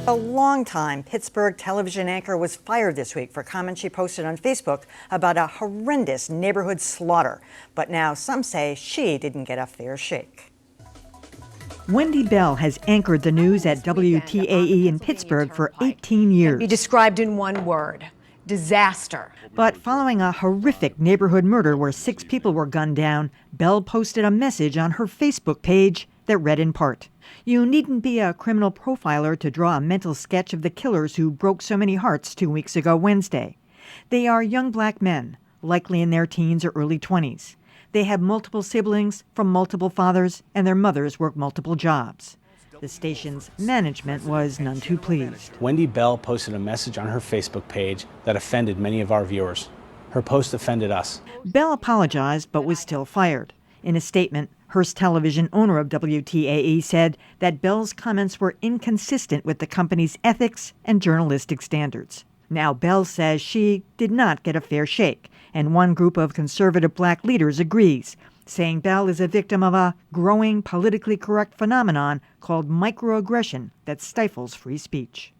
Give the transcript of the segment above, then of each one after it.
A longtime Pittsburgh television anchor was fired this week for comments she posted on Facebook about a horrendous neighborhood slaughter. But now some say she didn't get a fair shake. Wendy Bell has anchored the news at WTAE in Pittsburgh for 18 years. Be described in one word: disaster. But following a horrific neighborhood murder where 6 people were gunned down, Bell posted a message on her Facebook page that read in part, "You needn't be a criminal profiler to draw a mental sketch of the killers who broke so many hearts 2 weeks ago Wednesday. They are young black men, likely in their teens or early 20s. They have multiple siblings from multiple fathers, and their mothers work multiple jobs." The station's management was none too pleased. Wendy Bell posted a message on her Facebook page that offended many of our viewers. Her post offended us. Bell apologized but was still fired. In a statement, Hearst Television, owner of WTAE, said that Bell's comments were inconsistent with the company's ethics and journalistic standards. Now Bell says she did not get a fair shake, and one group of conservative black leaders agrees, saying Bell is a victim of a growing politically correct phenomenon called microaggression that stifles free speech.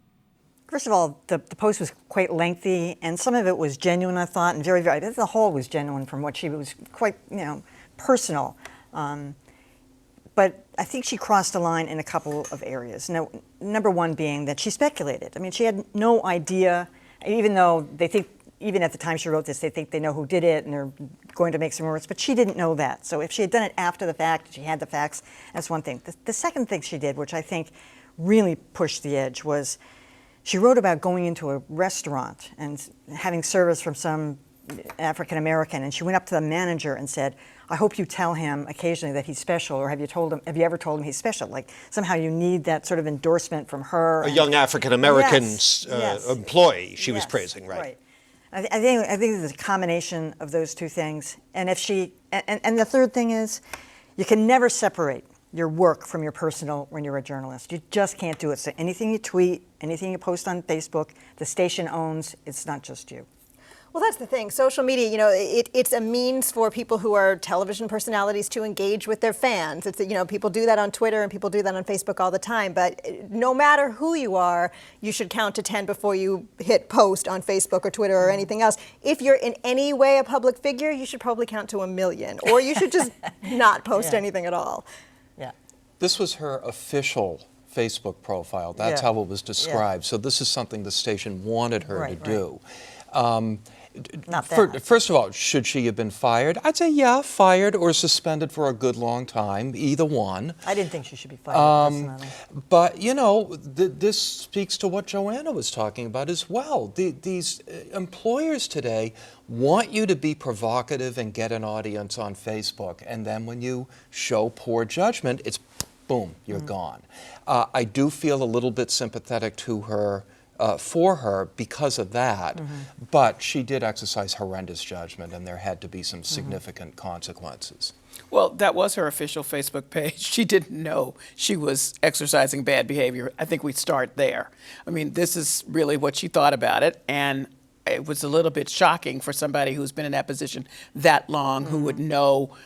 First of all, the post was quite lengthy, and some of it was genuine, I thought, and very, I think the whole was genuine from what she was quite, personal. But I think she crossed the line in a couple of areas. Now, number one being that she speculated. I mean, she had no idea, even though they think, even at the time she wrote this, they think they know who did it and they're going to make some words, but she didn't know that. So if she had done it after the fact, she had the facts, that's one thing. The second thing she did, which I think really pushed the edge, was she wrote about going into a restaurant and having service from some African American, and she went up to the manager and said, "I hope you tell him occasionally that he's special, or have you ever told him he's special?" Like somehow you need that sort of endorsement from her. A young African American employee she was Yes, praising, right? I think it's a combination of those two things. And if she and the third thing is, you can never separate your work from your personal when you're a journalist. You just can't do it. So anything you tweet, anything you post on Facebook, the station owns. It's not just you. Well, that's the thing. Social media, it's a means for people who are television personalities to engage with their fans. It's, people do that on Twitter and people do that on Facebook all the time. But no matter who you are, you should count to 10 before you hit post on Facebook or Twitter or anything else. If you're in any way a public figure, you should probably count to 1,000,000, or you should just not post anything at all. Yeah. This was her official Facebook profile. That's how it was described. So this is something the station wanted her to do. Not that. First of all, should she have been fired? I'd say fired or suspended for a good long time, either one. I didn't think she should be fired, personally. But, this speaks to what Joanna was talking about as well. These employers today want you to be provocative and get an audience on Facebook, and then when you show poor judgment, it's boom, you're gone. I do feel a little bit sympathetic to her, for her because of that, but she did exercise horrendous judgment, and there had to be some significant consequences. Well, that was her official Facebook page. She didn't know she was exercising bad behavior. I think we start there. I mean, this is really what she thought about it, and it was a little bit shocking for somebody who's been in that position that long, who would know.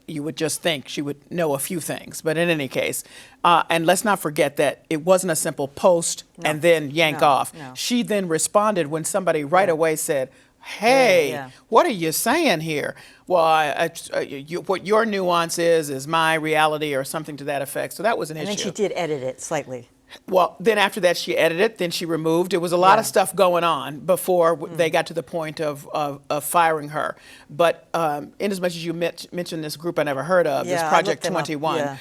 You would just think she would know a few things. But in any case, and let's not forget that it wasn't a simple post and then yank off. No. She then responded when somebody right away said, "Hey, what are you saying here?" Well, what your nuance is my reality, or something to that effect. So that was an issue. And then she did edit it slightly. Well, then after that she edited, then she removed. It was a lot of stuff going on before they got to the point of firing her. But in as much as you mentioned this group I never heard of, this Project 21,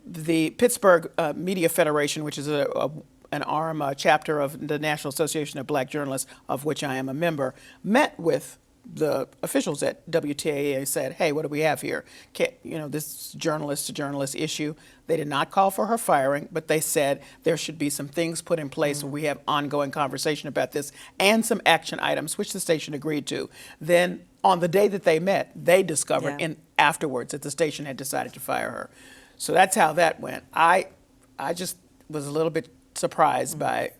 the Pittsburgh Media Federation, which is an arm, chapter of the National Association of Black Journalists, of which I am a member, met with the officials at WTAA said, "Hey, what do we have here? This journalist-to-journalist issue." They did not call for her firing, but they said there should be some things put in place where we have ongoing conversation about this, and some action items, which the station agreed to. Then on the day that they met, they discovered afterwards that the station had decided to fire her. So that's how that went. I just was a little bit surprised by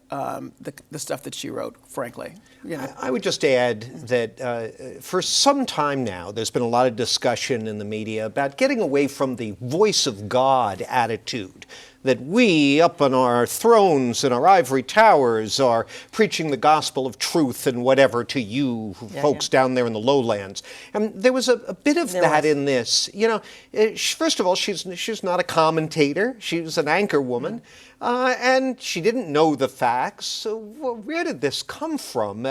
the stuff that she wrote, frankly. You know. I would just add that for some time now, there's been a lot of discussion in the media about getting away from the voice of God attitude, that we, up on our thrones and our ivory towers, are preaching the gospel of truth and whatever to you folks down there in the lowlands. And there was a bit of that in this. You know, first of all, she's not a commentator. She was an anchor woman. And she didn't know the facts. So where did this come from?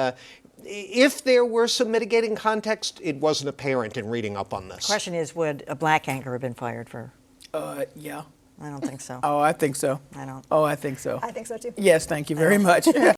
If there were some mitigating context, it wasn't apparent in reading up on this. The question is, would a black anchor have been fired for? Yeah. I don't think so. Oh, I think so. I don't. Oh, I think so. I think so too. Yes, thank you very much.